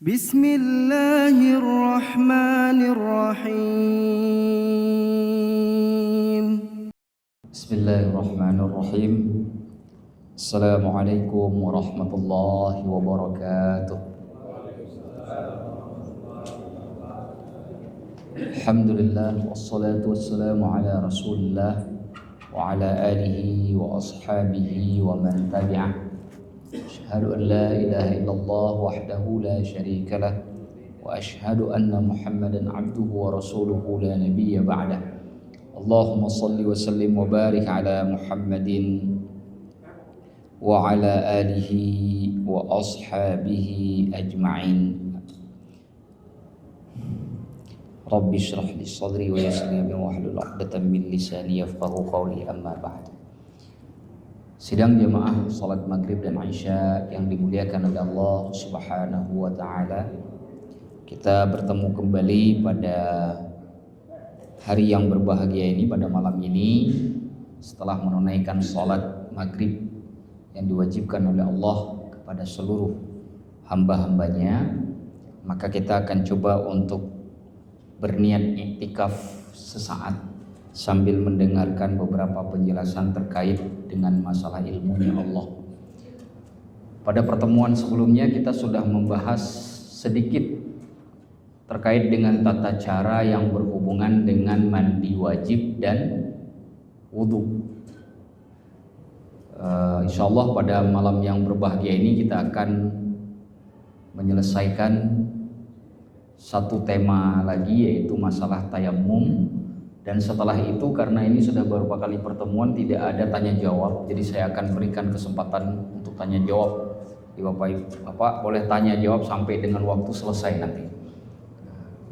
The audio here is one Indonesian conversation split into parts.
Bismillahirrahmanirrahim. Bismillahirrahmanirrahim. Assalamualaikum warahmatullahi wabarakatuh. Alhamdulillah wassalatu wassalamu ala Rasulillah wa ala alihi wa ashabihi wa man tabi'ah. Asyhadu an la ilaha illallah wahdahu la syarika lah wa asyhadu anna Muhammadan abduhu wa rasuluhu la nabiyya ba'dah. Allahumma salli wa sallim wa barik ala Muhammadin wa ala alihi wa ashabihi ajma'in. Rabbi shrah li sadri wa yassir li amri wahlul 'uqdatam min lisani yafqahu qawli, amma ba'd. Sidang jemaah salat maghrib dan isya yang dimuliakan oleh Allah Subhanahu wa taala. Kita bertemu kembali pada hari yang berbahagia ini, pada malam ini, setelah menunaikan salat maghrib yang diwajibkan oleh Allah kepada seluruh hamba-hambanya. Maka kita akan coba untuk berniat iktikaf sesaat sambil mendengarkan beberapa penjelasan terkait dengan masalah ilmunya Allah. Pada pertemuan sebelumnya kita sudah membahas sedikit terkait dengan tata cara yang berhubungan dengan mandi wajib dan wudhu. Insyaallah pada malam yang berbahagia ini kita akan menyelesaikan satu tema lagi, yaitu masalah tayammum. Dan setelah itu, karena ini sudah beberapa kali pertemuan tidak ada tanya jawab, jadi saya akan berikan kesempatan untuk tanya jawab. Bapak boleh tanya jawab sampai dengan waktu selesai nanti.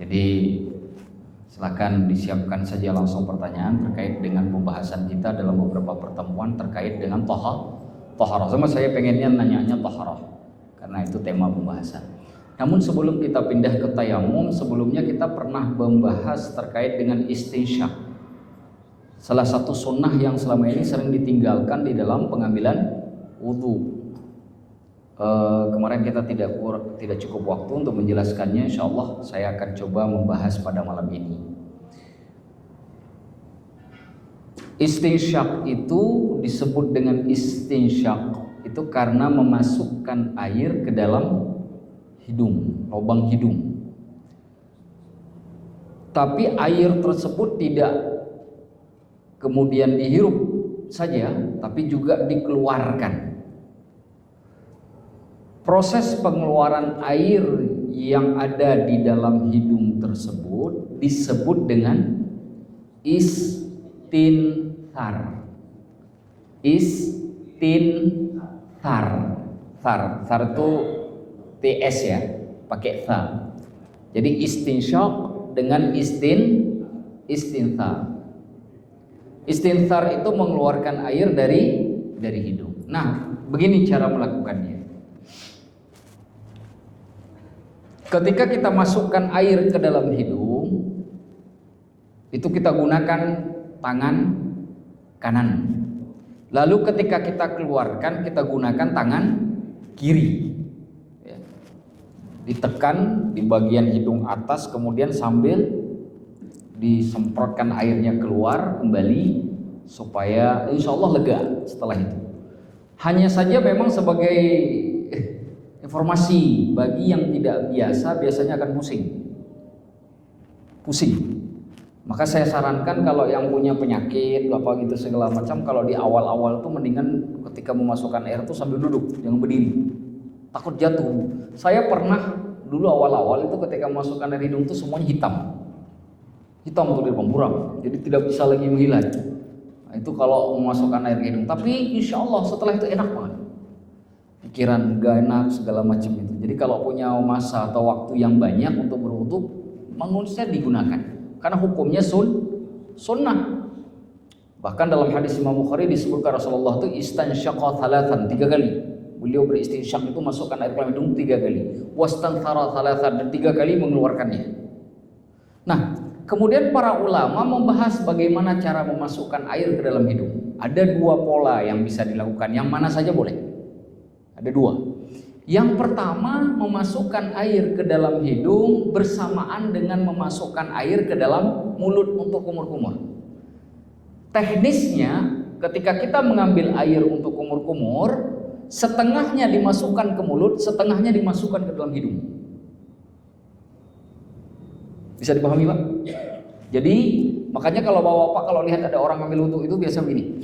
Jadi silakan disiapkan saja langsung pertanyaan terkait dengan pembahasan kita dalam beberapa pertemuan terkait dengan taharah. Sama saya pengennya nanyanya taharah karena itu tema pembahasan. Namun sebelum kita pindah ke tayamum, sebelumnya kita pernah membahas terkait dengan istinsyak. Salah satu sunnah yang selama ini sering ditinggalkan di dalam pengambilan wudhu. Kemarin kita tidak cukup waktu untuk menjelaskannya. Insyaallah saya akan coba membahas pada malam ini. Istinsyak itu disebut dengan istinsyak itu karena memasukkan air ke dalam hidung, lubang hidung. Tapi air tersebut tidak kemudian dihirup saja, tapi juga dikeluarkan. Proses pengeluaran air yang ada di dalam hidung tersebut disebut dengan istinthar. Istinthar. Thar itu TS ya, pakai tha. Jadi istinsyak dengan istinthar. Istinthar itu mengeluarkan air dari hidung. Nah, begini cara melakukannya. Ketika kita masukkan air ke dalam hidung, itu kita gunakan tangan kanan. Lalu ketika kita keluarkan, kita gunakan tangan kiri. Ditekan di bagian hidung atas, kemudian sambil disemprotkan airnya keluar kembali supaya insya Allah lega setelah itu. Hanya saja memang sebagai informasi bagi yang tidak biasa, biasanya akan pusing. Maka saya sarankan kalau yang punya penyakit apa gitu segala macam, kalau di awal-awal tuh mendingan ketika memasukkan air tuh sambil duduk, jangan berdiri. Takut jatuh. Saya pernah dulu awal-awal itu ketika memasukkan air hidung itu semuanya hitam tuh di depan buram, jadi tidak bisa lagi menghilai. Nah, itu kalau memasukkan air hidung. Tapi insya Allah setelah itu enak banget, pikiran gak enak segala macam itu. Jadi kalau punya masa atau waktu yang banyak untuk berwudu, mengurusnya digunakan karena hukumnya sunnah. Bahkan dalam hadis Imam Bukhari disebutkan Rasulullah itu istansyaqa thalathan, 3 kali. Beliau beristinsyak itu masukkan air ke dalam hidung 3 kali. Wastanthara thalathan, dan 3 kali mengeluarkannya. Nah, kemudian para ulama membahas bagaimana cara memasukkan air ke dalam hidung. Ada 2 pola yang bisa dilakukan, yang mana saja boleh. Ada 2. Yang pertama, memasukkan air ke dalam hidung bersamaan dengan memasukkan air ke dalam mulut untuk kumur-kumur. Teknisnya, ketika kita mengambil air untuk kumur-kumur, setengahnya dimasukkan ke mulut, setengahnya dimasukkan ke dalam hidung. Bisa dipahami, Pak? Jadi, makanya kalau bapak-bapak kalau lihat ada orang ngambil wudhu itu biasa begini.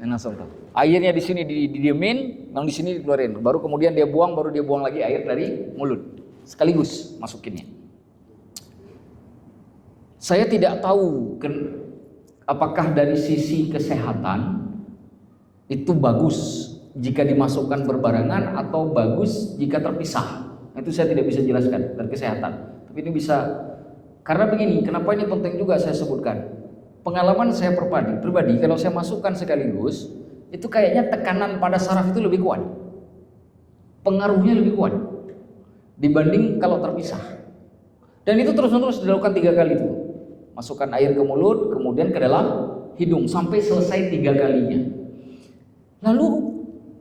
Langsung tuh. Airnya di sini didiemin, yang di sini dikeluarin. Baru kemudian dia buang, baru dia buang lagi air dari mulut. Sekaligus masukinnya. Saya tidak tahu apakah dari sisi kesehatan itu bagus jika dimasukkan berbarengan atau bagus jika terpisah. Itu saya tidak bisa jelaskan dari kesehatan. Tapi ini bisa, karena begini, kenapa ini penting juga saya sebutkan. Pengalaman saya pribadi, kalau saya masukkan sekaligus, itu kayaknya tekanan pada saraf itu lebih kuat. Pengaruhnya lebih kuat dibanding kalau terpisah. Dan itu terus-menerus dilakukan 3 kali itu. Masukkan air ke mulut, kemudian ke dalam hidung sampai selesai 3 kalinya. Lalu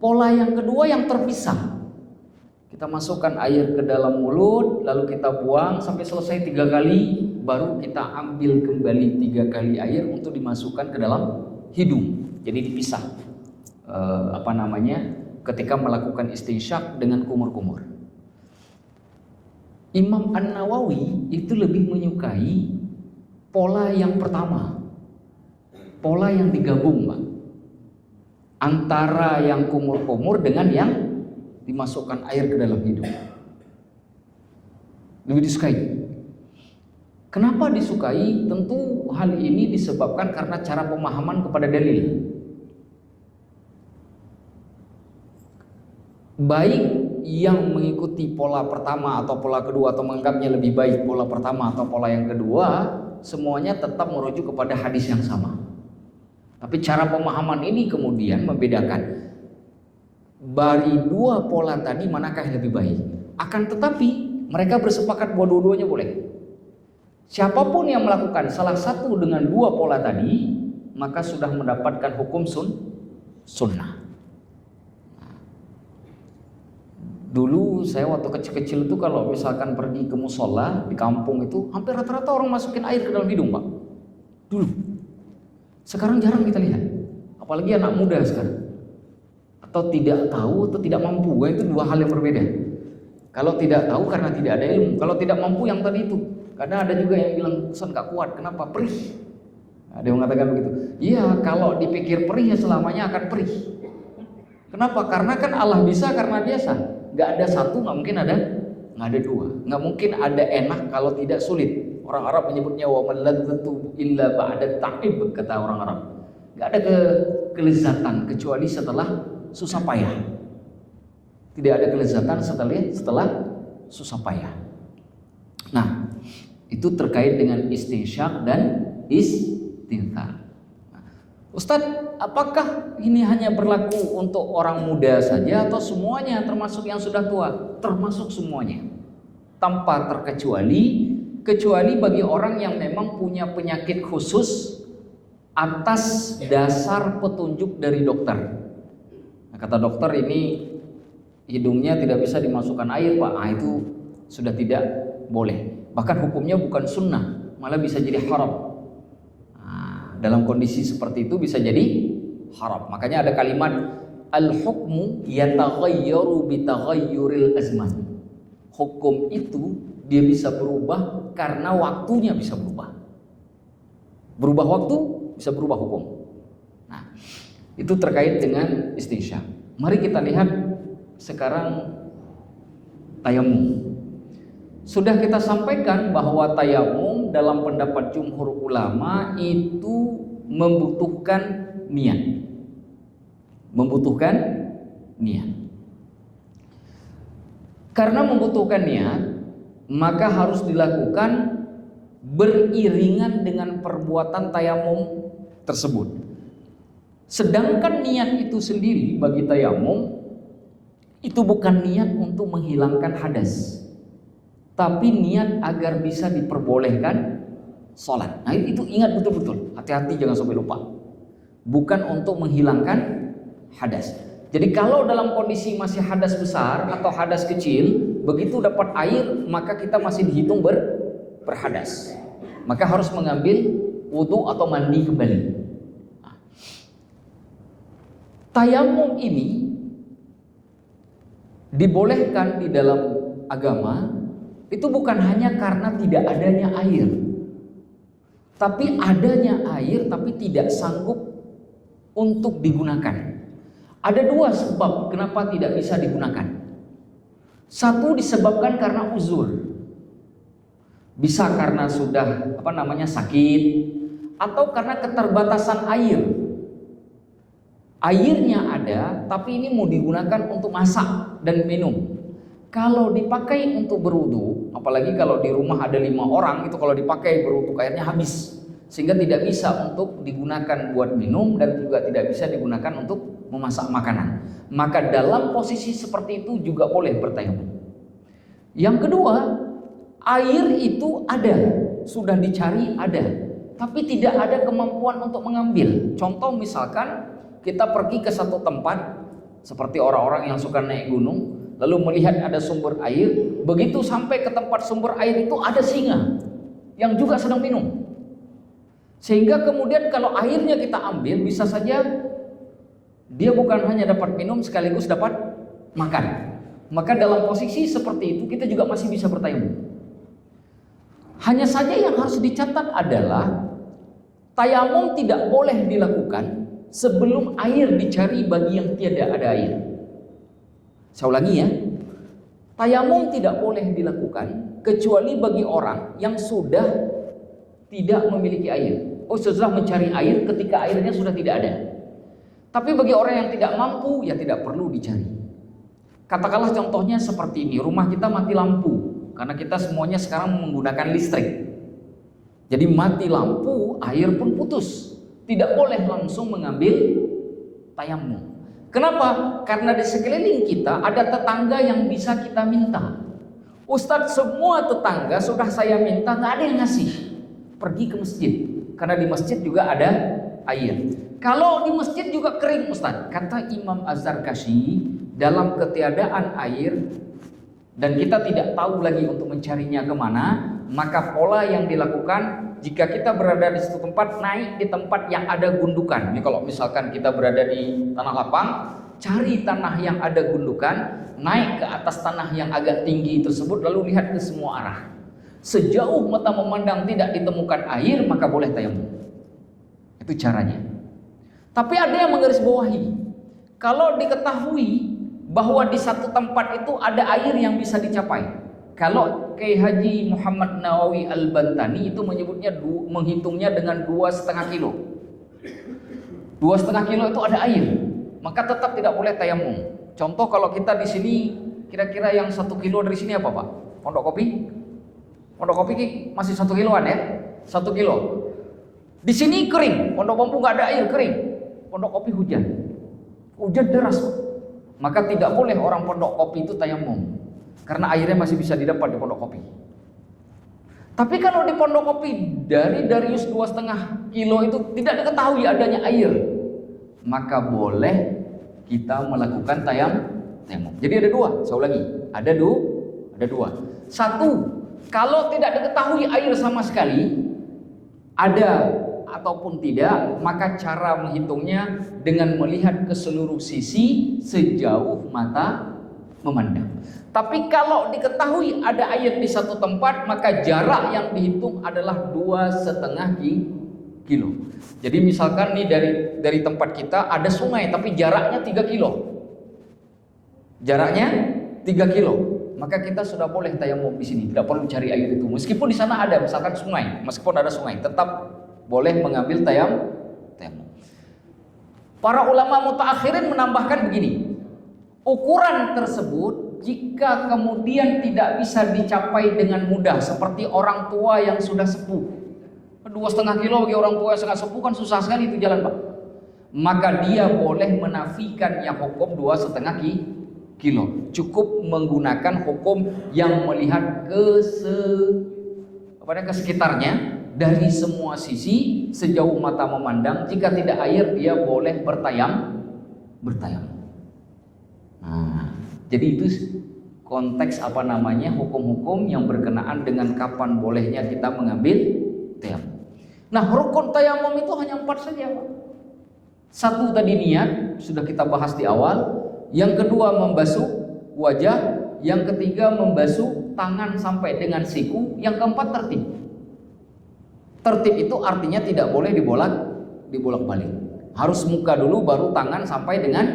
pola yang kedua yang terpisah. Kita masukkan air ke dalam mulut, lalu kita buang sampai selesai 3 kali, baru kita ambil kembali 3 kali air untuk dimasukkan ke dalam hidung. Jadi dipisah. Ketika melakukan istinsyak dengan kumur-kumur. Imam An-Nawawi itu lebih menyukai pola yang pertama, pola yang digabung, Pak, antara yang kumur-kumur dengan yang dimasukkan air ke dalam hidung. Lebih disukai. Kenapa disukai? Tentu hal ini disebabkan karena cara pemahaman kepada dalil. Baik yang mengikuti pola pertama atau pola kedua, atau menganggapnya lebih baik pola pertama atau pola yang kedua, semuanya tetap merujuk kepada hadis yang sama. Tapi cara pemahaman ini kemudian membedakan dari 2 pola tadi manakah yang lebih baik. Akan tetapi mereka bersepakat bahwa dua-duanya boleh. Siapapun yang melakukan salah satu dengan 2 pola tadi, maka sudah mendapatkan hukum sunnah. Dulu saya waktu kecil-kecil itu kalau misalkan pergi ke musola di kampung itu hampir rata-rata orang masukin air ke dalam hidung, Pak. Dulu. Sekarang jarang kita lihat. Apalagi anak muda sekarang. Atau tidak tahu atau tidak mampu, itu 2 hal yang berbeda. Kalau tidak tahu karena tidak ada ilmu, kalau tidak mampu yang tadi itu. Kadang ada juga yang bilang pesan gak kuat, kenapa? Perih. Ada yang mengatakan begitu. Iya, kalau dipikir perih ya selamanya akan perih. Kenapa? Karena kan Allah bisa karena biasa. Nggak ada satu, nggak mungkin ada, nggak ada 2. Nggak mungkin ada enak kalau tidak sulit. Orang Arab menyebutnya wa man ladzatu illa ba'da ta'ib, kata orang Arab. Nggak ada kelezatan kecuali setelah susah payah. Tidak ada kelezatan setelah susah payah. Nah, itu terkait dengan istinsyak dan istinthar. Ustadz, apakah ini hanya berlaku untuk orang muda saja atau semuanya, termasuk yang sudah tua? Termasuk semuanya, tanpa terkecuali, kecuali bagi orang yang memang punya penyakit khusus atas dasar petunjuk dari dokter. Nah, kata dokter ini hidungnya tidak bisa dimasukkan air, Pak. Nah, itu sudah tidak boleh. Bahkan hukumnya bukan sunnah, malah bisa jadi haram. Dalam kondisi seperti itu bisa jadi haram. Makanya ada kalimat al-hukmu yataghayyaru bitaghayyuril azman. Hukum itu dia bisa berubah karena waktunya bisa berubah. Berubah waktu bisa berubah hukum. Nah, itu terkait dengan istinsyak. Mari kita lihat sekarang tayamum. Sudah kita sampaikan bahwa tayamum dalam pendapat jumhur ulama itu membutuhkan niat. Membutuhkan niat. Karena membutuhkan niat, maka harus dilakukan beriringan dengan perbuatan tayamum tersebut. Sedangkan niat itu sendiri bagi tayamum itu bukan niat untuk menghilangkan hadas, tapi niat agar bisa diperbolehkan sholat. Nah, itu ingat betul-betul, hati-hati jangan sampai lupa. Bukan untuk menghilangkan hadas, Jadi kalau dalam kondisi masih hadas besar atau hadas kecil, begitu dapat air maka kita masih dihitung berhadas. Maka harus mengambil wudu atau mandi kembali. Tayamum ini dibolehkan di dalam agama itu bukan hanya karena tidak adanya air, tapi adanya air tapi tidak sanggup untuk digunakan. Ada dua sebab kenapa tidak bisa digunakan. Satu disebabkan karena uzur, bisa karena sudah sakit, atau karena keterbatasan air. Airnya ada, tapi ini mau digunakan untuk masak dan minum. Kalau dipakai untuk berwudu, apalagi kalau di rumah ada 5 orang, itu kalau dipakai berwudu airnya habis, sehingga tidak bisa untuk digunakan buat minum dan juga tidak bisa digunakan untuk memasak makanan. Maka dalam posisi seperti itu juga boleh bertayamum. Yang kedua, air itu ada, sudah dicari ada, tapi tidak ada kemampuan untuk mengambil. Contoh misalkan kita pergi ke satu tempat seperti orang-orang yang suka naik gunung, lalu melihat ada sumber air. Begitu sampai ke tempat sumber air itu ada singa yang juga sedang minum, sehingga kemudian kalau airnya kita ambil, bisa saja dia bukan hanya dapat minum sekaligus dapat makan. Maka dalam posisi seperti itu kita juga masih bisa bertayamum. Hanya saja yang harus dicatat adalah tayamum tidak boleh dilakukan sebelum air dicari bagi yang tiada ada air. Saya ulangi ya. Tayamum tidak boleh dilakukan kecuali bagi orang yang sudah tidak memiliki air. Sudah mencari air ketika airnya sudah tidak ada. Tapi bagi orang yang tidak mampu, ya tidak perlu dicari. Katakanlah contohnya seperti ini, rumah kita mati lampu karena kita semuanya sekarang menggunakan listrik. Jadi mati lampu, air pun putus. Tidak boleh langsung mengambil tayamum. Kenapa? Karena di sekeliling kita ada tetangga yang bisa kita minta. Ustadz, semua tetangga sudah saya minta, nggak ada yang ngasih. Pergi ke masjid, karena di masjid juga ada air. Kalau di masjid juga kering Ustadz, kata Imam Az-Zarkashi, dalam ketiadaan air dan kita tidak tahu lagi untuk mencarinya kemana, maka pola yang dilakukan, jika kita berada di suatu tempat, naik di tempat yang ada gundukan. Ini kalau misalkan kita berada di tanah lapang, cari tanah yang ada gundukan, naik ke atas tanah yang agak tinggi tersebut, lalu lihat ke semua arah. Sejauh mata memandang tidak ditemukan air, maka boleh tayamum. Itu caranya. Tapi ada yang menggarisbawahi, kalau diketahui bahwa di satu tempat itu ada air yang bisa dicapai. Kalau Kiai Haji Muhammad Nawawi Al-Bantani itu menyebutnya menghitungnya dengan 2,5 kilo. 2,5 kilo itu ada air, maka tetap tidak boleh tayamum. Contoh kalau kita di sini kira-kira yang 1 kilo dari sini apa Pak? Pondok Kopi? Pondok Kopi masih 1 kiloan ya? 1 kilo. Di sini kering, Pondok Bambu nggak ada air, kering. Pondok Kopi hujan. Hujan deras. Maka tidak boleh orang Pondok Kopi itu tayamum, karena airnya masih bisa didapat di Pondok Kopi. Tapi kalau di Pondok Kopi dari Darius 2,5 kilo itu tidak diketahui adanya air, maka boleh kita melakukan tayamum. Jadi ada dua, saya ulangi, ada dua. Satu, kalau tidak diketahui air sama sekali, ada ataupun tidak, maka cara menghitungnya dengan melihat ke seluruh sisi sejauh mata memandang. Tapi kalau diketahui ada air di satu tempat, maka jarak yang dihitung adalah 2,5 kilo. Jadi misalkan nih dari tempat kita ada sungai, tapi jaraknya 3 kilo. Jaraknya 3 kilo. Maka kita sudah boleh tayamum di sini, tidak perlu cari air itu. Meskipun di sana ada misalkan sungai, tetap boleh mengambil tayamum. Para ulama mutaakhirin menambahkan begini, ukuran tersebut jika kemudian tidak bisa dicapai dengan mudah, seperti orang tua yang sudah sepuh, 2,5 kilo bagi orang tua yang sangat sepuh kan susah sekali itu jalan Pak, maka dia boleh menafikan yang hukum 2,5 kilo, cukup menggunakan hukum yang melihat ke sekitarnya dari semua sisi sejauh mata memandang. Jika tidak air, dia boleh bertayamum. Nah, jadi itu konteks hukum-hukum yang berkenaan dengan kapan bolehnya kita mengambil tayamum. Nah, rukun tayamum itu hanya 4 saja, Pak. 1 tadi niat, sudah kita bahas di awal. Yang kedua membasuh wajah, yang ketiga membasuh tangan sampai dengan siku, yang keempat tertib. Tertib itu artinya tidak boleh dibolak-balik. Harus muka dulu baru tangan sampai dengan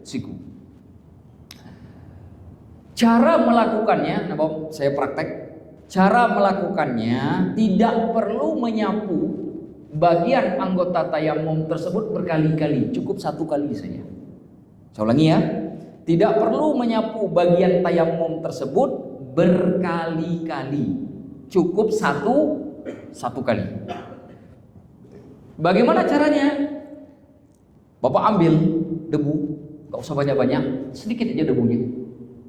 siku. Cara melakukannya, saya praktek. Cara melakukannya tidak perlu menyapu bagian anggota tayamum tersebut berkali-kali, cukup 1 kali saja. Saya ulangi ya, tidak perlu menyapu bagian tayamum tersebut berkali-kali, cukup satu kali. Bagaimana caranya? Bapak ambil debu, gak usah banyak-banyak, sedikit aja debunya.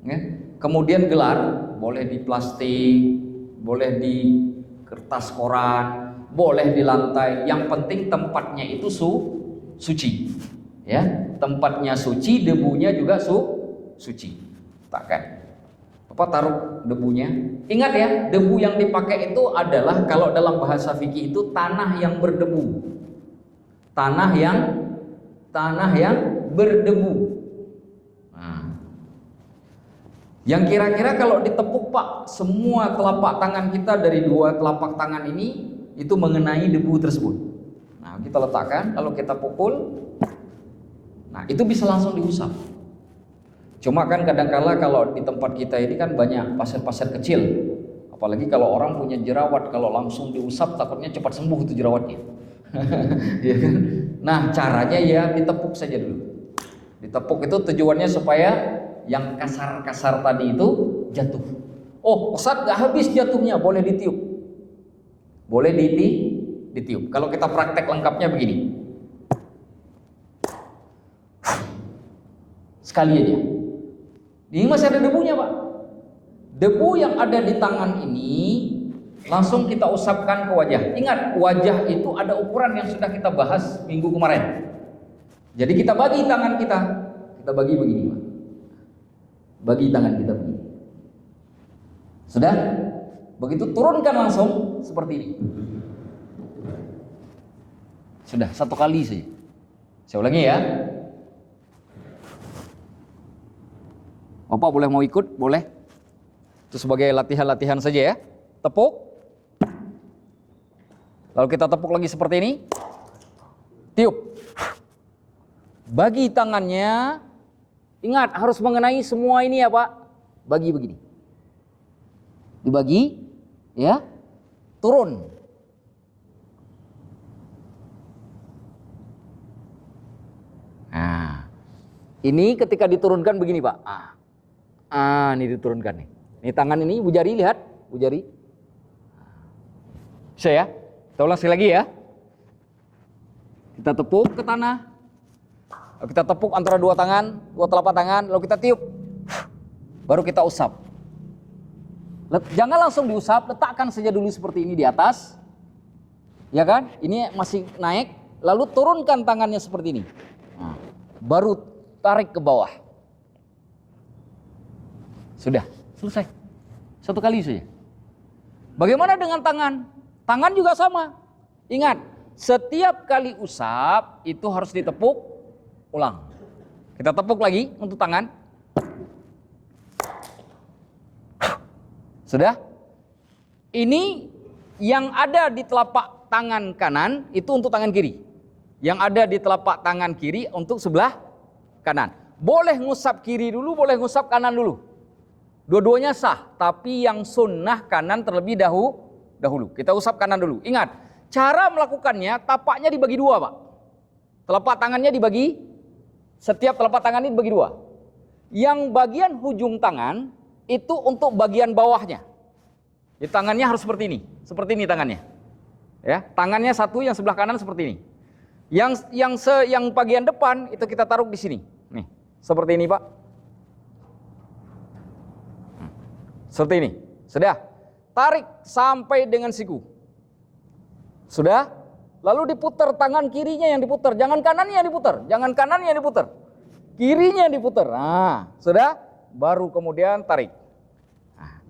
Ya. Kemudian gelar, boleh di plastik, boleh di kertas koran, boleh di lantai. Yang penting tempatnya itu suci, ya. Tempatnya suci, debunya juga suci. Takkan. Bapak taruh debunya. Ingat ya, debu yang dipakai itu adalah kalau dalam bahasa fikih itu tanah yang berdebu. Tanah yang berdebu. Nah, yang kira-kira kalau ditepuk, Pak, semua telapak tangan kita dari 2 telapak tangan ini itu mengenai debu tersebut. Nah, kita letakkan, lalu kita pukul. Nah, itu bisa langsung diusap. Cuma kan kadang-kala kalau di tempat kita ini kan banyak pasir-pasir kecil. Apalagi kalau orang punya jerawat, kalau langsung diusap takutnya cepat sembuh itu jerawatnya. Ya kan? Nah, caranya ya ditepuk saja dulu. Ditepuk itu tujuannya supaya yang kasar-kasar tadi itu jatuh. Oh, Ustaz gak habis jatuhnya, boleh ditiup. Boleh ditiup. Kalau kita praktek lengkapnya begini. Sekali aja. Ini masih ada debunya, Pak. Debu yang ada di tangan ini langsung kita usapkan ke wajah. Ingat, wajah itu ada ukuran yang sudah kita bahas minggu kemarin. Jadi kita bagi tangan kita. Kita bagi begini, Pak. Bagi tangan kita begini. Sudah? Begitu turunkan langsung seperti ini. Sudah, 1 kali saja. Saya ulangi ya. Bapak boleh mau ikut? Boleh. Itu sebagai latihan-latihan saja ya. Tepuk. Lalu kita tepuk lagi seperti ini. Tiup. Bagi tangannya. Ingat, harus mengenai semua ini ya, Pak. Bagi begini. Dibagi. Ya. Turun. Nah. Ini ketika diturunkan begini, Pak. Ini diturunkan nih. Ini tangan ini, Bu Jari lihat, Bu Jari. Bisa ya? Kita ulang sekali lagi ya. Kita tepuk ke tanah. Lalu kita tepuk antara 2 tangan, 2 telapak tangan, lalu kita tiup. Baru kita usap. Jangan langsung diusap, letakkan saja dulu seperti ini di atas. Ya kan? Ini masih naik, lalu turunkan tangannya seperti ini. Nah, baru tarik ke bawah. Sudah, selesai. 1 kali saja. Bagaimana dengan tangan? Tangan juga sama. Ingat, setiap kali usap itu harus ditepuk ulang. Kita tepuk lagi untuk tangan. Sudah? Ini yang ada di telapak tangan kanan itu untuk tangan kiri. Yang ada di telapak tangan kiri untuk sebelah kanan. Boleh ngusap kiri dulu, boleh ngusap kanan dulu. Dua-duanya sah, tapi yang sunnah kanan terlebih dahulu. Kita usap kanan dulu. Ingat, cara melakukannya tapaknya dibagi 2, Pak. Telapak tangannya dibagi, setiap telapak tangan ini dibagi 2. Yang bagian ujung tangan itu untuk bagian bawahnya. Jadi tangannya harus seperti ini tangannya. Ya, tangannya satu, yang sebelah kanan seperti ini. Yang bagian depan itu kita taruh di sini. Nih, seperti ini, Pak. Seperti ini. Sudah. Tarik sampai dengan siku. Sudah. Lalu diputar tangan kirinya yang diputar. Jangan kanannya yang diputar. Jangan kanannya yang diputar. kirinya diputar. Nah, sudah, baru kemudian tarik. Nah,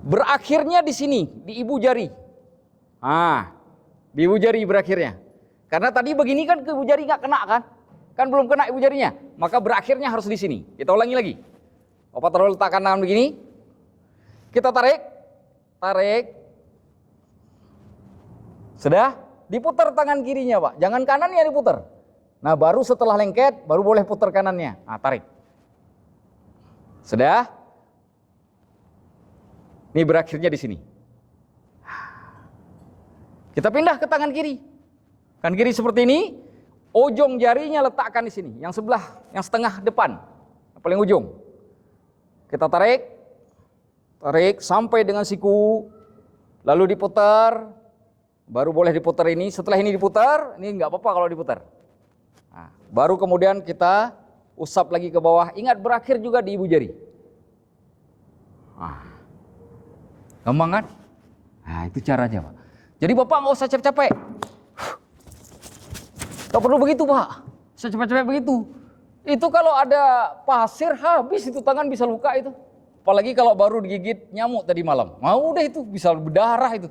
berakhirnya di sini, di ibu jari. Nah, di ibu jari berakhirnya. Karena tadi begini kan ke ibu jari nggak kena kan? Kan belum kena ibu jarinya. Maka berakhirnya harus di sini. Kita ulangi lagi. Bapak taruh letakkan tangan begini. Kita tarik. Tarik. Sudah? Diputar tangan kirinya, Pak. Jangan kanannya diputar. Nah, baru setelah lengket, baru boleh putar kanannya. Nah, tarik. Sudah? Ini berakhirnya di sini. Kita pindah ke tangan kiri. Kan kiri seperti ini. Ujung jarinya letakkan di sini. Yang sebelah, yang setengah depan. Yang paling ujung. Kita tarik. Tarik sampai dengan siku. Lalu diputar. Baru boleh diputar ini. Setelah ini diputar, ini nggak apa-apa kalau diputar. Nah, baru kemudian kita usap lagi ke bawah. Ingat berakhir juga di ibu jari. Nah, gampang kan? Nah, itu caranya, Pak. Jadi Bapak nggak usah capek-capek. Nggak perlu begitu, Pak. Saya capek-capek begitu. Itu kalau ada pasir habis itu tangan bisa luka itu. Apalagi kalau baru digigit nyamuk tadi malam. Mau udah itu bisa berdarah itu.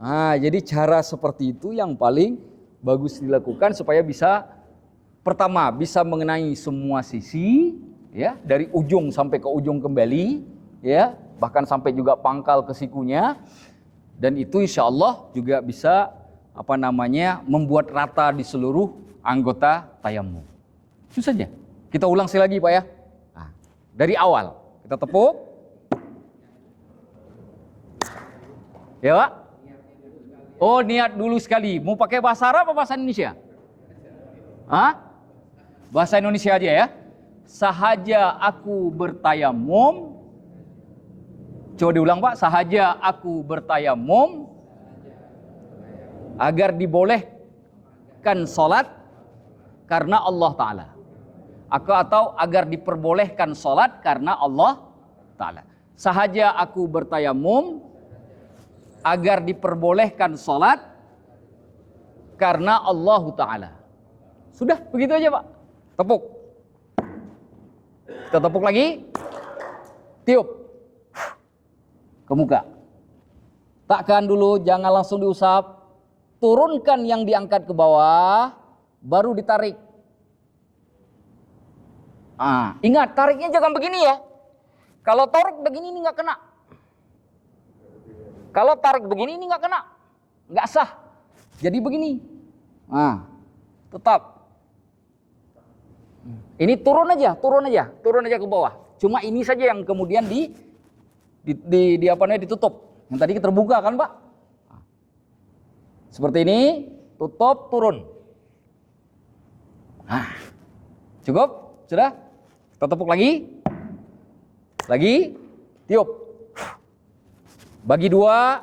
Nah, jadi cara seperti itu yang paling bagus dilakukan supaya bisa pertama bisa mengenai semua sisi, ya, dari ujung sampai ke ujung kembali, ya, bahkan sampai juga pangkal ke sikunya, dan itu insya Allah juga bisa membuat rata di seluruh anggota tayamum. Itu saja. Kita ulang sekali lagi, Pak, ya. Nah, dari awal kita tepuk, ya, Pak. Oh, niat dulu sekali. Mau pakai bahasa Arab atau bahasa Indonesia? Hah? Bahasa Indonesia aja ya. Sahaja aku bertayamum. Coba diulang, Pak. Sahaja aku bertayamum agar dibolehkan sholat karena Allah Ta'ala. Atau agar diperbolehkan sholat karena Allah Ta'ala. Sahaja aku bertayamum agar diperbolehkan sholat karena Allah Ta'ala. Sudah, begitu aja, Pak. Tepuk. Kita tepuk lagi. Tiup. Ke muka. Takkan dulu, jangan langsung diusap. Turunkan yang diangkat ke bawah, baru ditarik. Ingat, tariknya jangan begini ya. Kalau tarik begini ini nggak kena. Kalau tarik begini ini nggak kena, nggak sah. Jadi begini, tetap. Ini turun aja ke bawah. Cuma ini saja yang kemudian ditutup. Yang tadi terbuka kan, Pak? Seperti ini, tutup, turun. Cukup? Sudah? Kita tepuk lagi. Lagi, tiup. Bagi dua,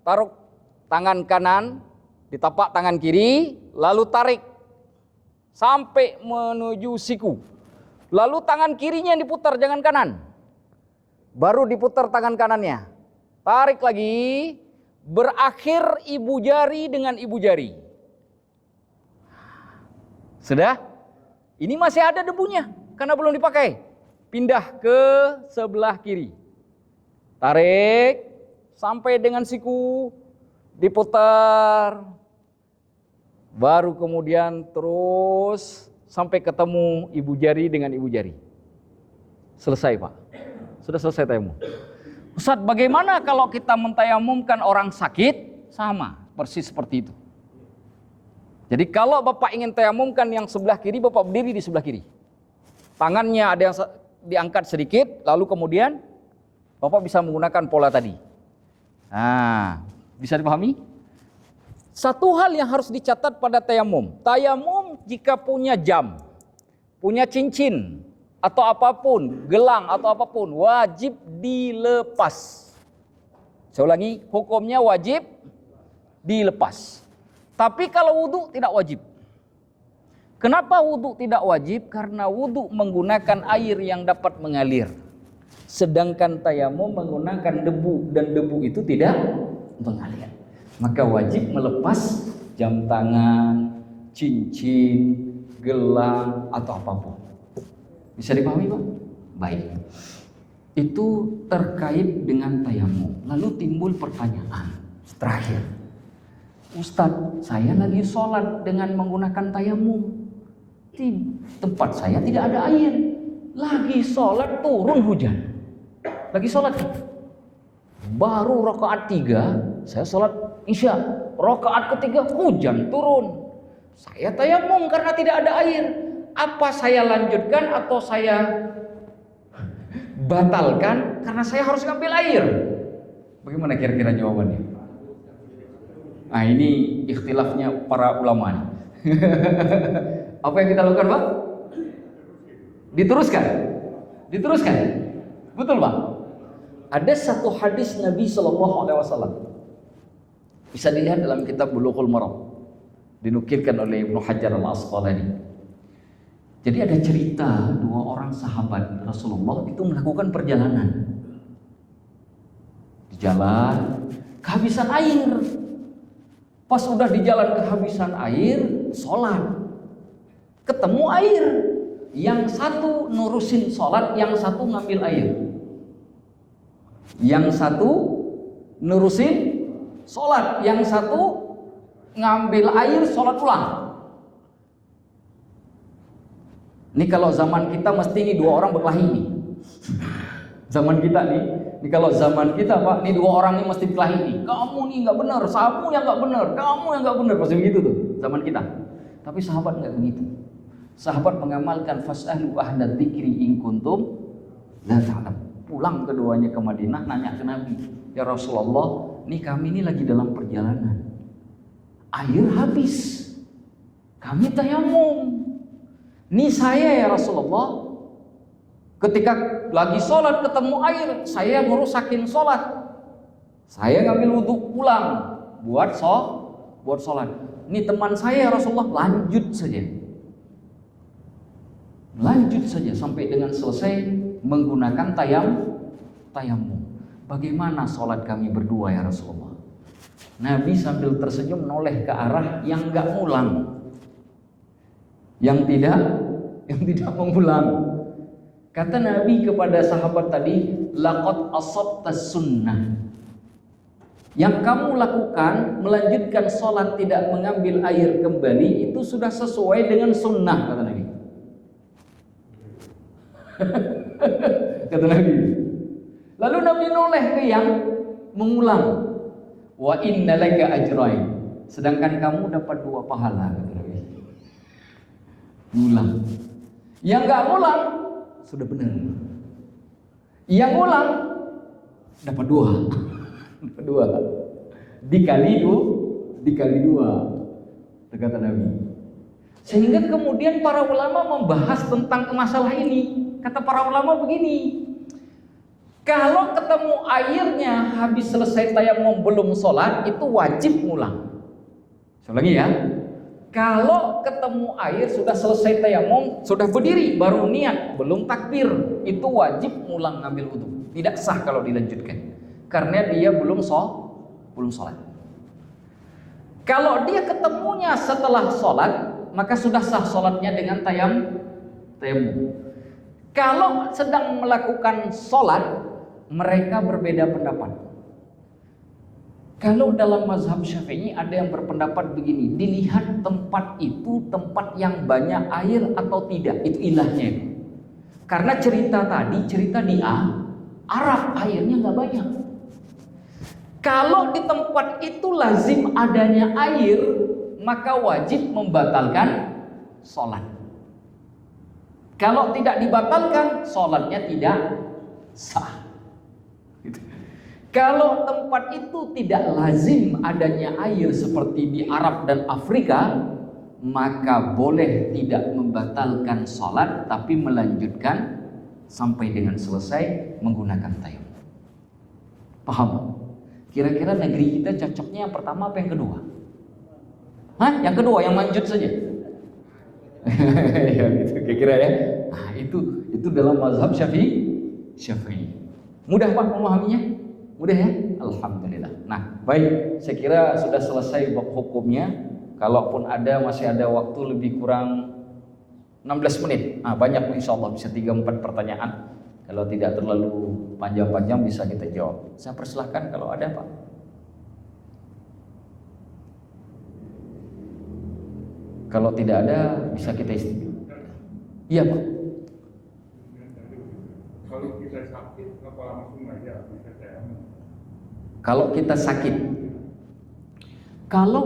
taruh tangan kanan di tapak tangan kiri, lalu tarik sampai menuju siku. Lalu tangan kirinya diputar, jangan kanan. Baru diputar tangan kanannya. Tarik lagi, berakhir ibu jari dengan ibu jari. Sudah? Ini masih ada debunya karena belum dipakai. Pindah ke sebelah kiri. Tarik sampai dengan siku, diputar, baru kemudian terus sampai ketemu ibu jari dengan ibu jari. Selesai, Pak. Sudah selesai tayamum. Ustaz, bagaimana kalau kita mentayamumkan orang sakit? Sama, persis seperti itu. Jadi kalau Bapak ingin tayamumkan yang sebelah kiri, Bapak berdiri di sebelah kiri. Tangannya ada yang diangkat sedikit, lalu kemudian Bapak bisa menggunakan pola tadi. Bisa dipahami? Satu hal yang harus dicatat pada tayamum. Tayamum jika punya jam, punya cincin, atau apapun, gelang atau apapun, wajib dilepas. Saya ulangi, hukumnya wajib dilepas. Tapi kalau wudhu tidak wajib. Kenapa wudhu tidak wajib? Karena wudhu menggunakan air yang dapat mengalir. Sedangkan tayamum menggunakan debu, dan debu itu tidak mengalir. Maka wajib melepas jam tangan, cincin, gelang, atau apapun. Bisa dipahami Pak? Baik. Itu terkait dengan tayamum. Lalu timbul pertanyaan terakhir. Ustadz, saya lagi sholat dengan menggunakan tayamum. Di tempat saya tidak ada air. Lagi sholat turun hujan. Lagi sholat. Baru rakaat 3, saya sholat isya. Rakaat ketiga hujan turun. Saya tayamum karena tidak ada air. Apa saya lanjutkan atau saya batalkan karena saya harus ngambil air? Bagaimana kira-kira jawabannya? Nah, ini ikhtilafnya para ulama. Apa yang kita lakukan, Pak? Diteruskan. Diteruskan. Betul, Pak? Ada satu hadis Nabi SAW. Bisa dilihat dalam kitab Bulughul Maram. Dinukilkan oleh Ibnu Hajar Al-Asqalani. Jadi ada cerita 2 orang sahabat Rasulullah itu melakukan perjalanan. Di jalan kehabisan air. Pas udah di jalan kehabisan air, sholat. Ketemu air. Yang satu nurusin sholat, yang satu ngambil air. Yang satu nurusin sholat, yang satu ngambil air, sholat ulang. Ini kalau zaman kita mesti ini 2 orang berkelahi nih. Zaman kita nih, ini kalau zaman kita Pak, ini 2 orang ini mesti berkelahi nih. Kamu nih nggak benar, kamu yang nggak benar, kamu yang nggak benar, pasti begitu tuh zaman kita. Tapi sahabat nggak begitu. Sahabat mengamalkan fas'alu ahla dzikri in kuntum la ta'lam. Pulang keduanya ke Madinah, nanya ke Nabi, ya Rasulullah, nih kami ini lagi dalam perjalanan. Air habis, kami tayamum. Nih saya ya Rasulullah, ketika lagi sholat ketemu air, saya ngerusakin sholat. Saya ngambil wudhu pulang buat sholat. Ini teman saya ya Rasulullah, lanjut saja sampai dengan selesai menggunakan tayamum. Bagaimana sholat kami berdua ya Rasulullah? Nabi sambil tersenyum noleh ke arah yang enggak ngulang, yang tidak mengulang. Kata Nabi kepada sahabat tadi, laqad asabtas sunnah. Yang kamu lakukan melanjutkan sholat tidak mengambil air kembali itu sudah sesuai dengan sunnah, kata Nabi. Kata Nabi. Lalu Nabi noleh ke yang mengulang. Wa inna laka ajrain. Sedangkan kamu dapat 2 pahala, kata Nabi. Ngulang. Yang enggak ngulang sudah benar. Yang ngulang dapat 2. Dapat 2. Dikali 2. Kata Nabi. Sehingga kemudian para ulama membahas tentang masalah ini. Kata para ulama begini, kalau ketemu airnya habis selesai tayamum belum sholat, itu wajib ngulang. Saya ulangi ya, kalau ketemu air sudah selesai tayamum, sudah berdiri baru niat, belum takbir, itu wajib ngulang ngambil wudhu. Tidak sah kalau dilanjutkan, karena dia belum sholat. Kalau dia ketemunya setelah sholat, maka sudah sah sholatnya dengan tayamum. Kalau sedang melakukan sholat, mereka berbeda pendapat. Kalau dalam mazhab Syafi'i ada yang berpendapat begini, dilihat tempat itu tempat yang banyak air atau tidak, itu ilahnya. Karena cerita di Arab airnya nggak banyak. Kalau di tempat itu lazim adanya air, maka wajib membatalkan sholat. Kalau tidak dibatalkan, sholatnya tidak sah. Gitu. Kalau tempat itu tidak lazim adanya air seperti di Arab dan Afrika, maka boleh tidak membatalkan sholat, tapi melanjutkan sampai dengan selesai menggunakan tayamum. Paham? Kira-kira negeri kita cocoknya yang pertama apa yang kedua? Yang kedua, yang lanjut saja. Ya gitu kira-kira ya. Nah, itu dalam mazhab Syafi'i. Mudah Pak memahaminya? Mudah ya? Alhamdulillah. Nah, baik, saya kira sudah selesai bab hukumnya. Kalaupun masih ada waktu lebih kurang 16 menit. Nah, banyak insya Allah bisa 3-4 pertanyaan. Kalau tidak terlalu panjang-panjang bisa kita jawab. Saya persilahkan kalau ada Pak. Kalau tidak ada bisa kita istimewa. Iya Pak. Kalau kita sakit, apa langsung aja bisa tayamum? Kalau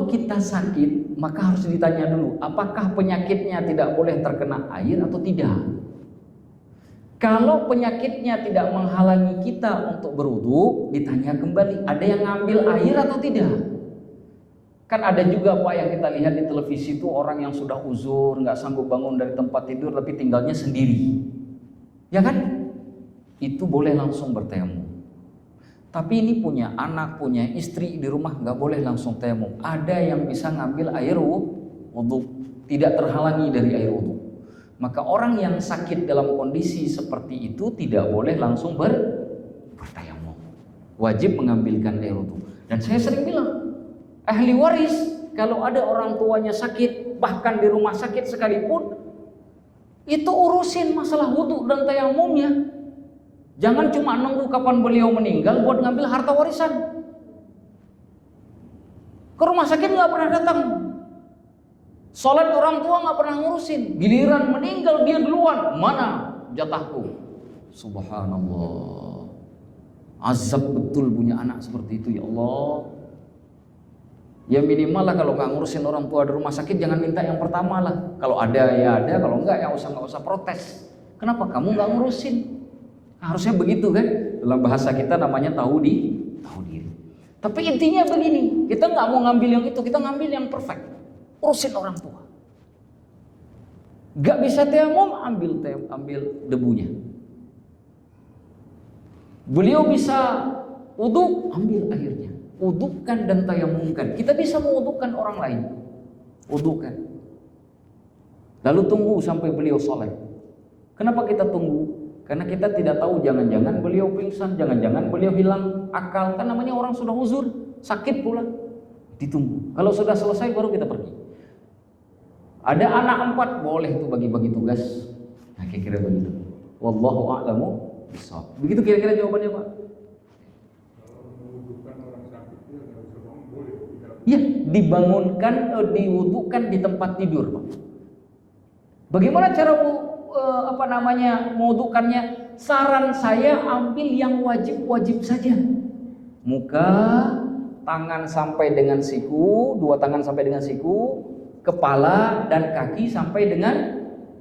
kita sakit, maka harus ditanya dulu, apakah penyakitnya tidak boleh terkena air atau tidak? Kalau penyakitnya tidak menghalangi kita untuk berwudu, ditanya kembali, ada yang ngambil air atau tidak? Kan ada juga Pak yang kita lihat di televisi itu orang yang sudah uzur, nggak sanggup bangun dari tempat tidur tapi tinggalnya sendiri. Ya kan? Itu boleh langsung bertayamum. Tapi ini punya anak, punya istri di rumah, nggak boleh langsung tayamum. Ada yang bisa ngambil air wudu, tidak terhalangi dari air wudu. Maka orang yang sakit dalam kondisi seperti itu tidak boleh langsung bertayamum. Wajib mengambilkan air wudu. Dan saya sering bilang, ahli waris kalau ada orang tuanya sakit, bahkan di rumah sakit sekalipun, itu urusin masalah wudu dan tayamumnya. Jangan cuma nunggu kapan beliau meninggal buat ngambil harta warisan. Ke rumah sakit nggak pernah datang. Sholat orang tua nggak pernah ngurusin. Giliran meninggal dia duluan. Mana jatahku? Subhanallah. Azab betul punya anak seperti itu ya Allah. Ya minimal lah kalau nggak ngurusin orang tua di rumah sakit jangan minta yang pertama lah. Kalau ada ya ada, kalau nggak ya nggak usah protes. Kenapa kamu nggak ngurusin? Harusnya begitu kan? Dalam bahasa kita namanya tahu diri. Tapi intinya begini, kita nggak mau ngambil yang itu, kita ngambil yang perfect. Urusin orang tua. Gak bisa tayamum, ambil debunya. Beliau bisa wudu, ambil airnya. Wudukan dan tayamumkan. Kita bisa mewudukan orang lain. Wudukan. Lalu tunggu sampai beliau sholat. Kenapa kita tunggu? Karena kita tidak tahu, jangan-jangan beliau pingsan, jangan-jangan beliau hilang akal. Kan namanya orang sudah uzur, sakit pula. Ditunggu. Kalau sudah selesai baru kita pergi. Ada anak 4, boleh tuh bagi-bagi tugas. Nah kira-kira begitu. Wallahu a'lamu bishawab. Begitu kira-kira jawabannya Pak. Kalau membutuhkan orang sakit dia nggak bisa bangun, boleh tidak? Ya, dibangunkan, diwudukan di tempat tidur Pak. Bagaimana cara mewudukannya? Saran saya ambil yang wajib-wajib saja. Muka, tangan sampai dengan siku, 2 tangan sampai dengan siku, kepala dan kaki sampai dengan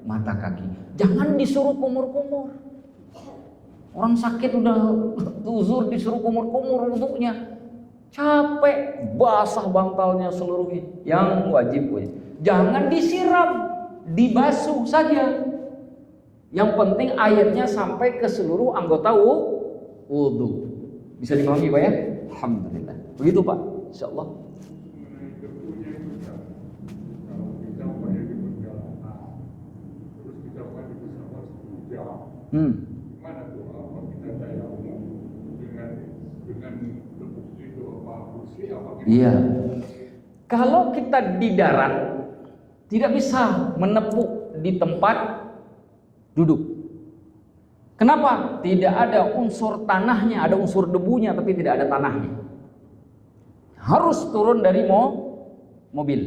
mata kaki. Jangan disuruh kumur-kumur. Orang sakit udah uzur disuruh kumur-kumur wudunya. Capek, basah bantalnya seluruhnya. Yang wajib. Jangan disiram, dibasuh saja. Yang penting airnya sampai ke seluruh anggota wudu. Bisa dipahami Pak ya? Alhamdulillah. Begitu Pak, insyaallah. Mengenai debunya itu kan, kalau kita umpamanya di perjalanan, terus kita di pesawat 10 jam, gimana tuh? Apa kita tayamum dengan debu itu apa kursi apa? Iya. Kalau kita di darat tidak bisa menepuk di tempat duduk. Kenapa? Tidak ada unsur tanahnya, ada unsur debunya tapi tidak ada tanahnya. Harus turun dari mobil.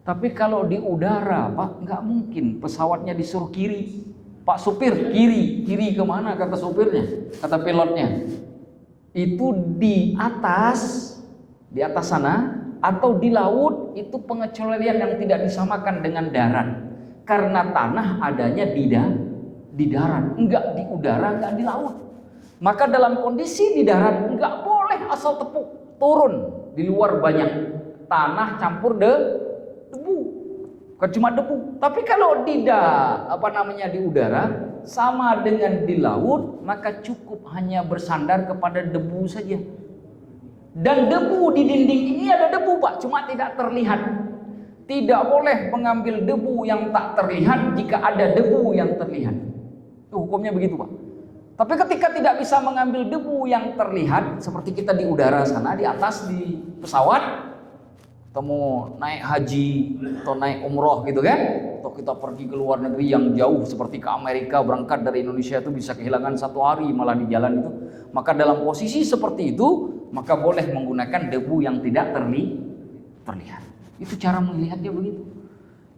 Tapi kalau di udara, Pak, nggak mungkin pesawatnya disuruh kiri. Pak supir, kiri kemana kata supirnya, kata pilotnya. Itu di atas sana atau di laut itu pengecualian yang tidak disamakan dengan darat. Karena tanah adanya di darat, enggak di udara, enggak di laut. Maka dalam kondisi di darat enggak boleh asal tepuk, turun di luar banyak tanah campur debu. Bukan cuma debu, tapi kalau di udara sama dengan di laut, maka cukup hanya bersandar kepada debu saja. Dan debu di dinding ini ada debu Pak, cuma tidak terlihat. Tidak boleh mengambil debu yang tak terlihat jika ada debu yang terlihat. Itu hukumnya begitu Pak. Tapi ketika tidak bisa mengambil debu yang terlihat, seperti kita di udara sana, di atas di pesawat, Kita mau naik haji atau naik umroh gitu kan, atau kita pergi ke luar negeri yang jauh seperti ke Amerika, berangkat dari Indonesia itu bisa kehilangan 1 hari malah di jalan itu. Maka dalam posisi seperti itu, maka boleh menggunakan debu yang tidak terlihat. Itu cara melihatnya begitu.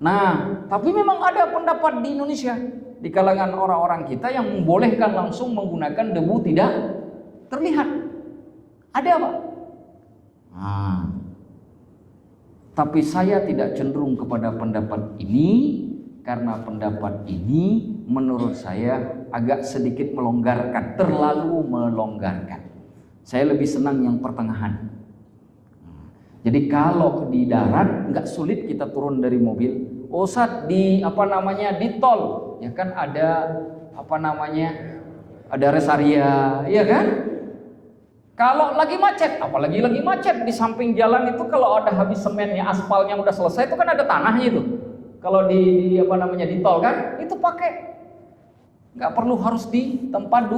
Nah, tapi memang ada pendapat di Indonesia, di kalangan orang-orang kita yang membolehkan langsung menggunakan debu tidak terlihat. Ada Pak? Nah, tapi saya tidak cenderung kepada pendapat ini, karena pendapat ini menurut saya agak sedikit melonggarkan, terlalu melonggarkan. Saya lebih senang yang pertengahan. Jadi kalau di darat nggak sulit kita turun dari mobil. Ustaz di di tol, ya kan ada ada rest area, ya kan? Kalau lagi macet, apalagi lagi macet di samping jalan itu, kalau ada habis semennya, aspalnya udah selesai, itu kan ada tanahnya itu. Kalau di tol kan, itu pakai, nggak perlu harus di tempat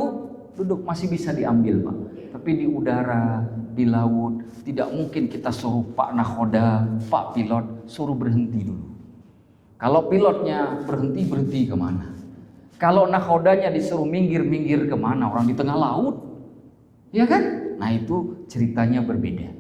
duduk, masih bisa diambil Pak. Tapi di udara, di laut, tidak mungkin kita suruh Pak Nakhoda, Pak pilot suruh berhenti dulu. Kalau pilotnya berhenti kemana? Kalau nakhodanya disuruh minggir kemana? Orang di tengah laut, ya kan? Nah itu ceritanya berbeda.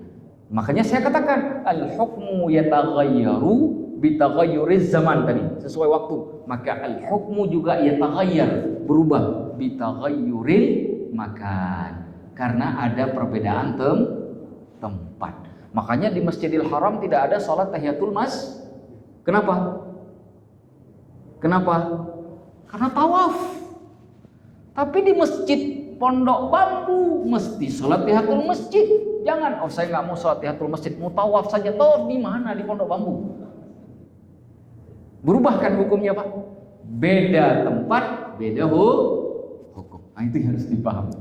Makanya saya katakan al-hukmu yataghayyaru bitaghayyuriz zaman tadi, sesuai waktu. Maka al-hukmu juga yataghayyar, berubah bitaghayyuril makan, karena ada perbedaan tempat. Makanya di Masjidil Haram tidak ada sholat tahiyatul mas. Kenapa? Karena tawaf. Tapi di masjid Pondok Bambu mesti sholat tahiyatul masjid. Jangan, saya nggak mau sholat tahiyatul masjid, mau tawaf saja. Tawaf di mana? Di Pondok Bambu. Berubah kan hukumnya Pak? Beda tempat, beda hukum. Nah, itu harus dipahami.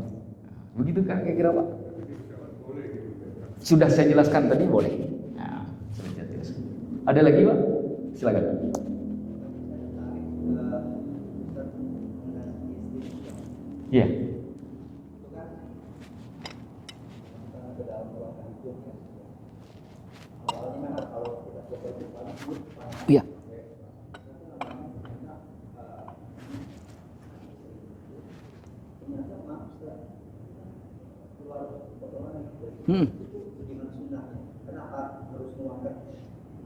Begitu kan kira-kira Pak? Sudah saya jelaskan tadi, boleh. Nah, sudah saya jelaskan. Ada lagi Pak? Silakan. Iya. Iya. Kenapa harus mengeluarkan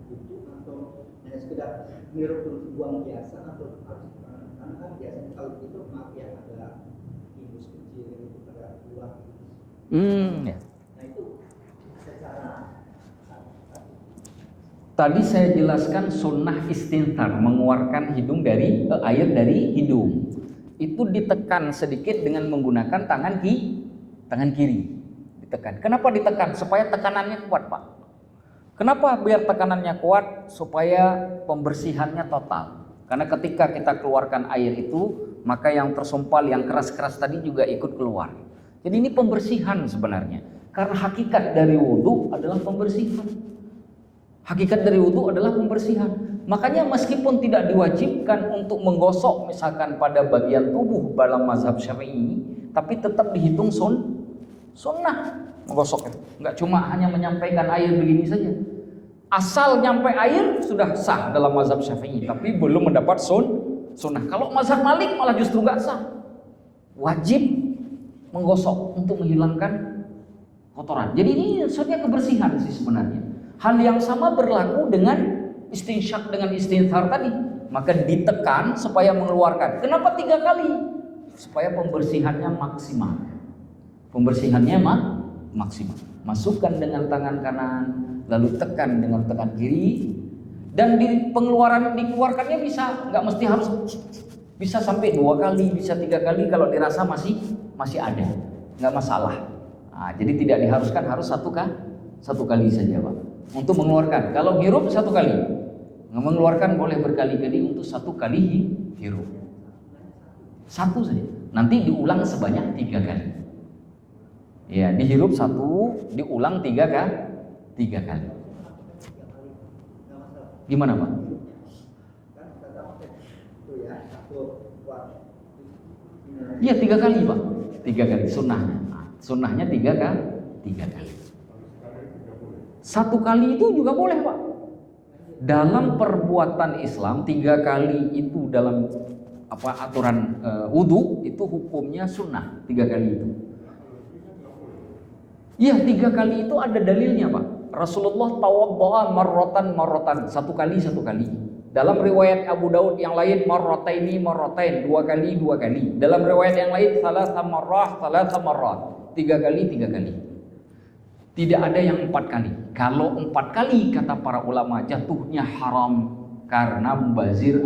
itu, atau hanya sekedar meniru buang biasa, atau karena kan biasanya kalau itu maaf ya ada infus kecil itu pada keluar. Ya. Nah itu secara tadi saya jelaskan sunnah istinthar, mengeluarkan hidung dari air dari hidung. Itu ditekan sedikit dengan menggunakan tangan kiri. Ditekan. Kenapa ditekan? Supaya tekanannya kuat, Pak. Kenapa biar tekanannya kuat? Supaya pembersihannya total. Karena ketika kita keluarkan air itu, maka yang tersumpal, yang keras-keras tadi juga ikut keluar. Jadi ini pembersihan sebenarnya. Karena hakikat dari wudhu adalah pembersihan. Hakikat dari wudhu adalah pembersihan. Makanya meskipun tidak diwajibkan untuk menggosok misalkan pada bagian tubuh dalam mazhab Syafi'i, tapi tetap dihitung sunnah menggosok itu. Enggak cuma hanya menyampaikan air begini saja. Asal nyampe air sudah sah dalam mazhab Syafi'i, tapi belum mendapat sunnah. Kalau mazhab Malik malah justru enggak sah. Wajib menggosok untuk menghilangkan kotoran. Jadi ini sebenarnya kebersihan sih sebenarnya. Hal yang sama berlaku dengan istinsyak dengan istinthar tadi. Maka ditekan supaya mengeluarkan. Kenapa 3 kali? Supaya pembersihannya maksimal. Pembersihannya maksimal. Masukkan dengan tangan kanan, lalu tekan dengan tangan kiri, dan di dikeluarkannya bisa, nggak mesti harus, bisa sampai 2 kali, bisa 3 kali kalau dirasa masih ada, nggak masalah. Nah, jadi tidak diharuskan harus satu kali saja Pak untuk mengeluarkan. Kalau hirup 1 kali, mengeluarkan boleh berkali-kali untuk 1 kali hirup. 1 saja. Nanti diulang sebanyak 3 kali. Ya, dihirup 1, diulang 3 kali. Gimana Pak? Iya 3 kali Pak. 3 kali sunnahnya. Sunnahnya 3 kali. 1 kali itu juga boleh Pak. Dalam perbuatan Islam 3 kali itu dalam aturan wudu itu hukumnya sunnah 3 kali itu. Iya 3 kali itu ada dalilnya Pak. Rasulullah tawaddoa marrotan 1 kali. Dalam riwayat Abu Daud yang lain marrotaini 2 kali. Dalam riwayat yang lain salasa marrat 3 kali. Tidak ada yang 4 kali. Kalau 4 kali kata para ulama jatuhnya haram karena membazir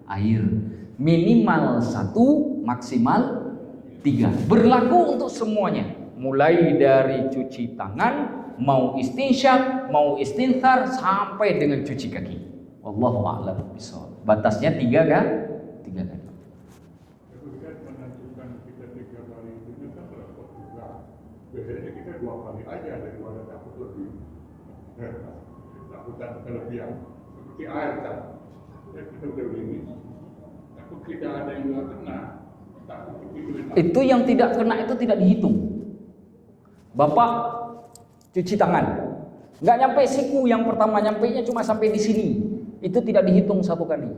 air. Minimal 1, maksimal 3. Berlaku untuk semuanya. Mulai dari cuci tangan, mau istinsyak, mau istinthar, sampai dengan cuci kaki. Wallahu a'lam bishawab. Batasnya 3 kan? 3 kali. Tapi kan menentukan kita 3 kali itu kan berapa juga. Biasanya kita 2 kali aja daripada takut lebih. Takutan kelebihan seperti air kan. Ya kita udah begini. Takut tidak ada yang nggak kena. Takut Itu yang tidak kena itu tidak dihitung. Bapak cuci tangan, nggak nyampe siku yang pertama, nyampainya cuma sampai di sini. Itu tidak dihitung 1 kali.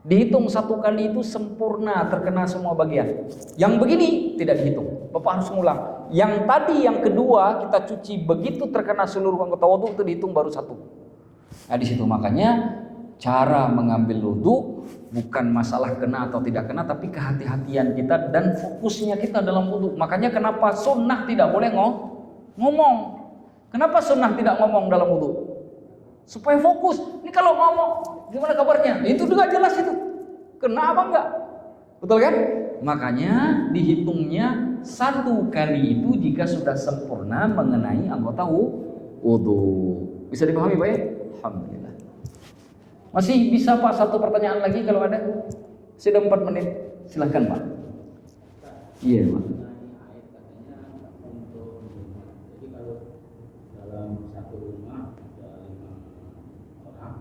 Dihitung 1 kali itu sempurna terkena semua bagian. Yang begini tidak dihitung. Bapak harus ngulang. Yang tadi yang kedua kita cuci begitu terkena seluruh anggota wudu itu dihitung baru 1. Nah di situ makanya cara mengambil wudu bukan masalah kena atau tidak kena, tapi kehati-hatian kita dan fokusnya kita dalam wudu. Makanya kenapa sunnah tidak boleh ngomong. Kenapa sunnah tidak ngomong dalam wudu? Supaya fokus. Ini kalau ngomong, gimana kabarnya? Itu juga jelas itu. Kena apa enggak? Betul kan? Makanya dihitungnya 1 kali itu jika sudah sempurna mengenai anggota wudu. Bisa dipahami Pak ya? Alhamdulillah. Masih bisa Pak 1 pertanyaan lagi kalau ada? Sudah 4 menit. Silahkan Pak. Iya Pak. Jadi kalau dalam satu rumah ada 5 orang,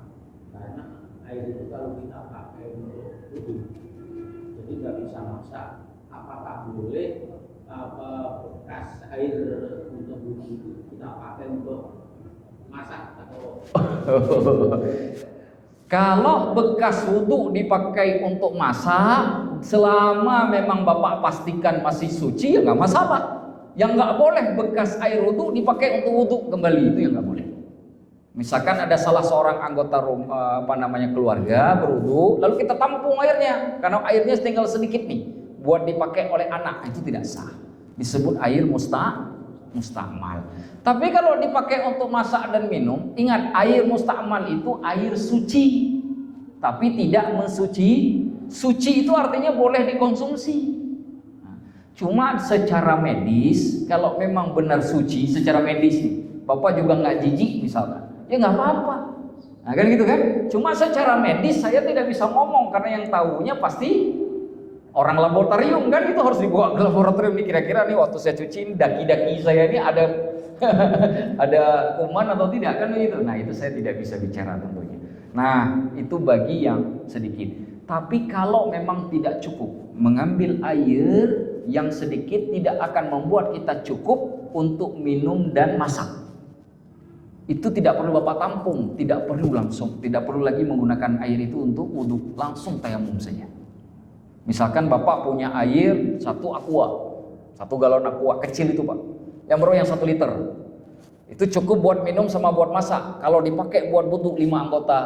karena air itu kalau kita pakai untuk wudu, jadi nggak bisa masak. Apakah boleh bekas air untuk wudu itu kita pakai untuk masak atau? Kalau bekas wudu dipakai untuk masak, selama memang Bapak pastikan masih suci, ya nggak masalah. Yang nggak boleh bekas air wudu dipakai untuk wudu kembali, itu yang nggak boleh. Misalkan ada salah seorang anggota keluarga berwudu, lalu kita tampung airnya, karena airnya tinggal sedikit nih, buat dipakai oleh anak, itu tidak sah. Disebut air mustamal. Tapi kalau dipakai untuk masak dan minum, ingat air mustamal itu air suci, tapi tidak mensuci. Suci itu artinya boleh dikonsumsi. Cuma secara medis, kalau memang benar suci secara medis, Bapak juga nggak jijik misalnya, ya nggak apa-apa. Nah kan gitu kan? Cuma secara medis saya tidak bisa ngomong karena yang tahunya pasti orang laboratorium kan, itu harus dibawa ke laboratorium nih, kira-kira nih waktu saya cuci daki-daki saya ini ada ada kuman atau tidak kan itu. Nah itu saya tidak bisa bicara tentunya. Nah itu bagi yang sedikit. Tapi kalau memang tidak cukup, mengambil air yang sedikit tidak akan membuat kita cukup untuk minum dan masak. Itu tidak perlu Bapak tampung, tidak perlu langsung, tidak perlu lagi menggunakan air itu untuk wudhu, langsung tayamum saja. Misalkan Bapak punya air 1 aqua, 1 galon aqua kecil itu Pak, yang baru yang 1 liter, itu cukup buat minum sama buat masak. Kalau dipakai buat wudhu 5 anggota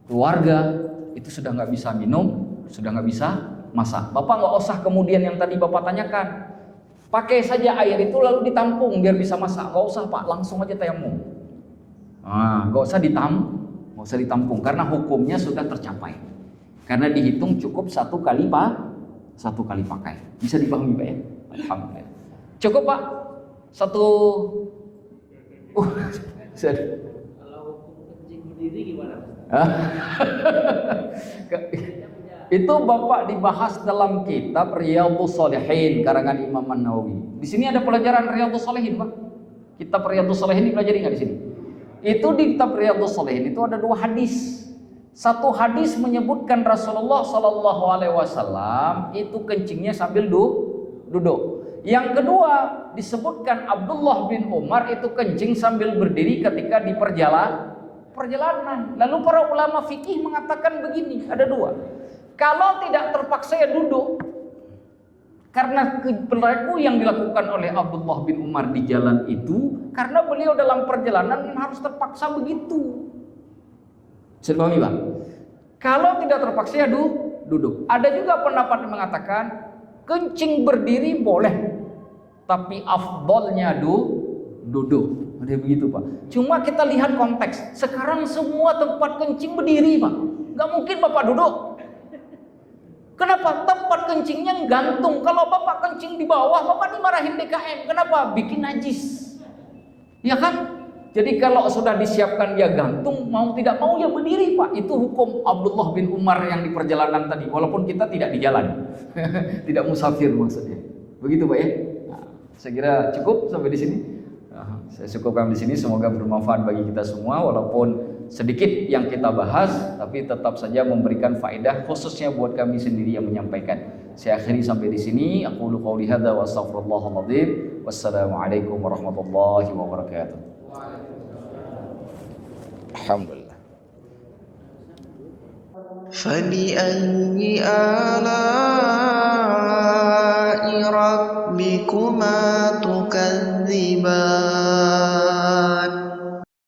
keluarga, itu sudah nggak bisa minum, sudah nggak bisa masak. Bapak nggak usah kemudian yang tadi Bapak tanyakan, pakai saja air itu lalu ditampung biar bisa masak. Nggak usah Pak, langsung aja tayamum. Nah, nggak usah ditampung karena hukumnya sudah tercapai. Karena dihitung cukup 1 kali pakai. Bisa dipahami Pak ya? Alhamdulillah. Cukup Pak? 1. Kalau hukum kencing berdiri gimana? Itu Bapak dibahas dalam kitab Riyadhus Shalihin karangan Imam An-Nawawi. Di sini ada pelajaran Riyadhus Shalihin, Pak. Kitab Riyadhus Shalihin dipelajari nggak di sini? Itu di kitab Riyadhus Shalihin itu ada 2 hadis. 1 hadis menyebutkan Rasulullah Shallallahu Alaihi Wasallam itu kencingnya sambil duduk. Yang kedua, disebutkan Abdullah bin Umar itu kencing sambil berdiri ketika di perjalanan. Lalu para ulama fikih mengatakan begini, ada dua. Kalau tidak terpaksa ya duduk. Karena perilaku yang dilakukan oleh Abdullah bin Umar di jalan itu, karena beliau dalam perjalanan harus terpaksa begitu. Sudah pahami, Bang? Kalau tidak terpaksa ya duduk. Ada juga pendapat yang mengatakan kencing berdiri boleh, tapi afdolnya duduk. Ada begitu, Pak. Cuma kita lihat konteks. Sekarang semua tempat kencing berdiri, Pak. Gak mungkin Bapak duduk. Kenapa? Tempat kencingnya gantung. Kalau Bapak kencing di bawah, Bapak dimarahin DKM. Kenapa? Bikin najis. Ya kan? Jadi kalau sudah disiapkan dia gantung, mau tidak mau ya berdiri, Pak. Itu hukum Abdullah bin Umar yang di perjalanan tadi. Walaupun kita tidak di jalan. Tidak musafir maksudnya. Begitu, Pak ya? Nah, saya kira cukup sampai di sini. Nah, saya cukupkan di sini. Semoga bermanfaat bagi kita semua. Walaupun sedikit yang kita bahas, tapi tetap saja memberikan faedah khususnya buat kami sendiri yang menyampaikan. Saya akhiri sampai di sini. Aku qouli hadza wa astaghfirullahal azim. Wassalamualaikum warahmatullahi wabarakatuh. Alhamdulillah. فبأي آلاء ربكما تكذبان